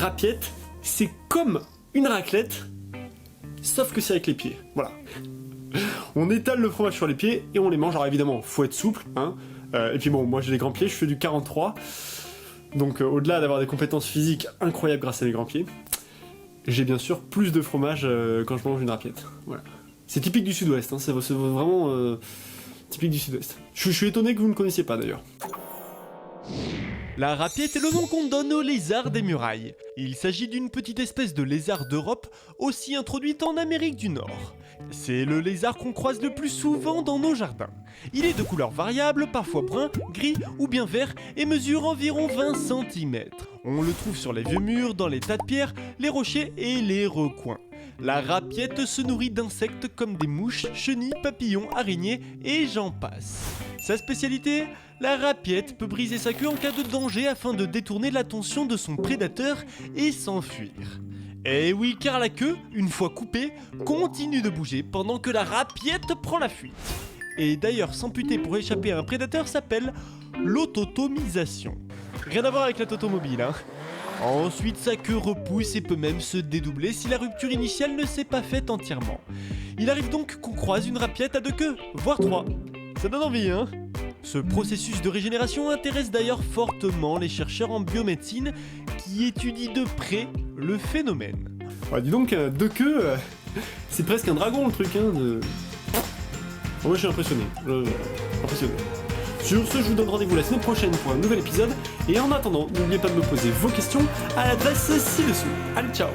raclette, c'est comme une raclette, sauf que c'est avec les pieds. Voilà. On étale le fromage sur les pieds et on les mange. Alors évidemment, faut être souple, hein. Et puis bon, moi j'ai des grands pieds, je fais du 43. Donc au-delà d'avoir des compétences physiques incroyables grâce à mes grands pieds, j'ai bien sûr plus de fromage quand je mange une raclette. Voilà. C'est typique du sud-ouest, hein. C'est vraiment typique du sud-ouest. Je suis étonné que vous ne connaissiez pas d'ailleurs. La raclette est le nom qu'on donne au lézard des murailles. Il s'agit d'une petite espèce de lézard d'Europe, aussi introduite en Amérique du Nord. C'est le lézard qu'on croise le plus souvent dans nos jardins. Il est de couleur variable, parfois brun, gris ou bien vert, et mesure environ 20 cm. On le trouve sur les vieux murs, dans les tas de pierres, les rochers et les recoins. La raclette se nourrit d'insectes comme des mouches, chenilles, papillons, araignées et j'en passe. Sa spécialité ? La raclette peut briser sa queue en cas de danger afin de détourner l'attention de son prédateur et s'enfuir. Et oui, car la queue, une fois coupée, continue de bouger pendant que la raclette prend la fuite. Et d'ailleurs, s'amputer pour échapper à un prédateur s'appelle l'autotomisation. Rien à voir avec la totomobile, hein. Ensuite, sa queue repousse et peut même se dédoubler si la rupture initiale ne s'est pas faite entièrement. Il arrive donc qu'on croise une raclette à 2 queues, voire 3. Ça donne envie, hein ? Ce processus de régénération intéresse d'ailleurs fortement les chercheurs en biomédecine qui étudient de près le phénomène. Ouais, dis donc, 2 queues, c'est presque un dragon le truc, hein. Moi je suis impressionné. Impressionné. Sur ce, je vous donne rendez-vous la semaine prochaine pour un nouvel épisode. Et en attendant, n'oubliez pas de me poser vos questions à l'adresse ci-dessous. Allez, ciao!